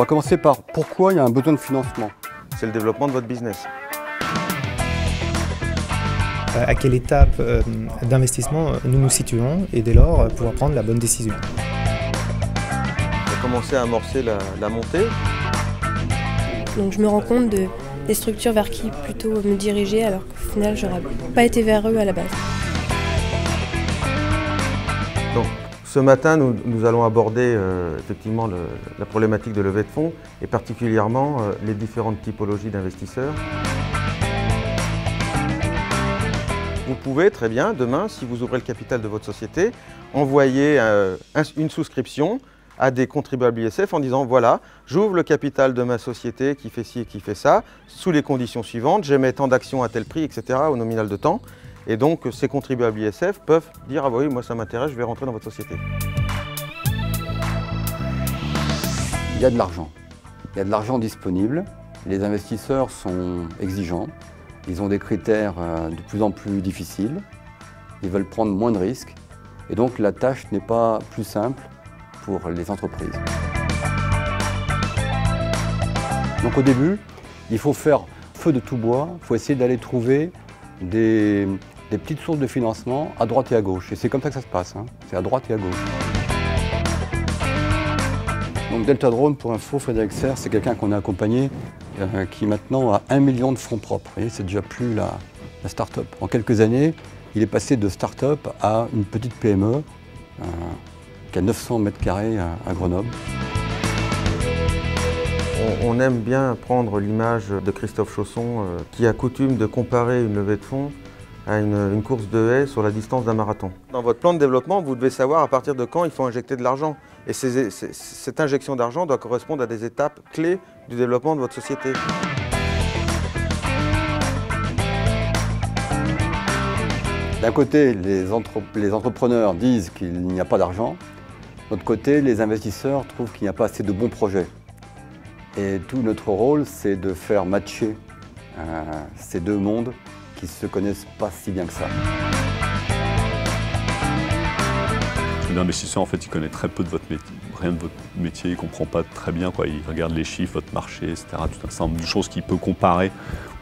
va commencer par pourquoi il y a un besoin de financement. C'est le développement de votre business. À quelle étape d'investissement nous nous situons et dès lors pouvoir prendre la bonne décision. On a commencé à amorcer la montée. Donc je me rends compte des structures vers qui plutôt me diriger alors qu'au final j'aurais pas été vers eux à la base. Donc, ce matin, nous allons aborder effectivement la problématique de levée de fonds et particulièrement les différentes typologies d'investisseurs. Vous pouvez très bien, demain, si vous ouvrez le capital de votre société, envoyer une souscription à des contribuables ISF en disant voilà, j'ouvre le capital de ma société qui fait ci et qui fait ça, sous les conditions suivantes, j'émets tant d'actions à tel prix, etc., au nominal de temps. Et donc ces contribuables ISF peuvent dire ah bah oui, moi ça m'intéresse, je vais rentrer dans votre société. Il y a de l'argent. Il y a de l'argent disponible. Les investisseurs sont exigeants. Ils ont des critères de plus en plus difficiles. Ils veulent prendre moins de risques. Et donc la tâche n'est pas plus simple pour les entreprises. Donc au début, il faut faire feu de tout bois. Il faut essayer d'aller trouver des petites sources de financement à droite et à gauche. Et c'est comme ça que ça se passe, hein. C'est à droite et à gauche. Donc Delta Drone, pour info, Frédéric Serre, c'est quelqu'un qu'on a accompagné qui maintenant a 1 million de fonds propres. Vous voyez, c'est déjà plus la start-up. En quelques années, il est passé de start-up à une petite PME qui a 900 mètres carrés à Grenoble. On aime bien prendre l'image de Christophe Chausson qui a coutume de comparer une levée de fonds à une course de haies sur la distance d'un marathon. Dans votre plan de développement, vous devez savoir à partir de quand il faut injecter de l'argent. Et cette injection d'argent doit correspondre à des étapes clés du développement de votre société. D'un côté, les entrepreneurs disent qu'il n'y a pas d'argent. De l'autre côté, les investisseurs trouvent qu'il n'y a pas assez de bons projets. Et tout notre rôle, c'est de faire matcher ces deux mondes qui ne se connaissent pas si bien que ça. L'investisseur, en fait, il connaît très peu de votre métier, rien de votre métier, il ne comprend pas très bien, quoi. Il regarde les chiffres, votre marché, etc. Tout un certain nombre de choses qu'il peut comparer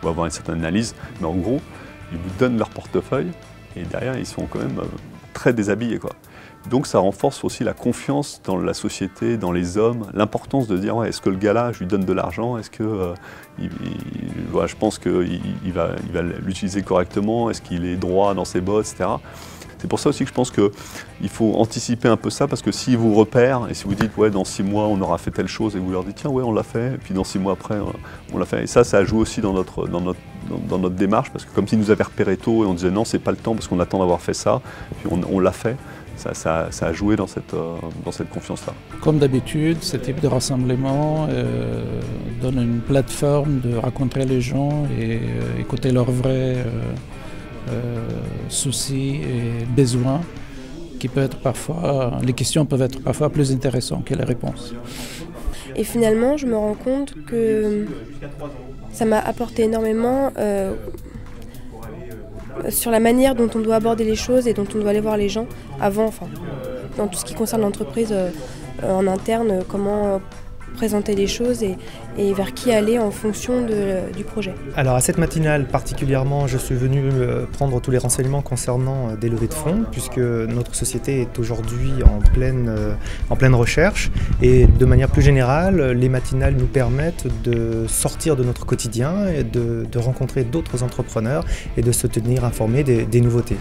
ou avoir une certaine analyse. Mais en gros, ils vous donnent leur portefeuille et derrière, ils sont quand même très déshabillés, quoi. Donc ça renforce aussi la confiance dans la société, dans les hommes, l'importance de dire ouais, est-ce que le gars-là, je lui donne de l'argent, est-ce que voilà, je pense qu'il va l'utiliser correctement, est-ce qu'il est droit dans ses bottes, etc. C'est pour ça aussi que je pense qu'il faut anticiper un peu ça, parce que s'ils vous repèrent et si vous dites ouais, dans 6 mois on aura fait telle chose et vous leur dites tiens ouais on l'a fait, et puis dans 6 mois après on l'a fait, et ça joue aussi dans notre démarche, parce que comme s'ils nous avaient repéré tôt et on disait non c'est pas le temps parce qu'on attend d'avoir fait ça, puis on l'a fait. Ça a joué dans cette confiance-là. Comme d'habitude, ce type de rassemblement donne une plateforme de rencontrer les gens et écouter leurs vrais soucis et besoins, qui peut être parfois, les questions peuvent être parfois plus intéressantes que les réponses. Et finalement, je me rends compte que ça m'a apporté énormément sur la manière dont on doit aborder les choses et dont on doit aller voir les gens avant, enfin, dans tout ce qui concerne l'entreprise en interne, comment présenter les choses et vers qui aller en fonction du projet. Alors à cette matinale particulièrement, je suis venu prendre tous les renseignements concernant des levées de fonds, puisque notre société est aujourd'hui en pleine recherche, et de manière plus générale, les matinales nous permettent de sortir de notre quotidien et de rencontrer d'autres entrepreneurs et de se tenir informés des nouveautés.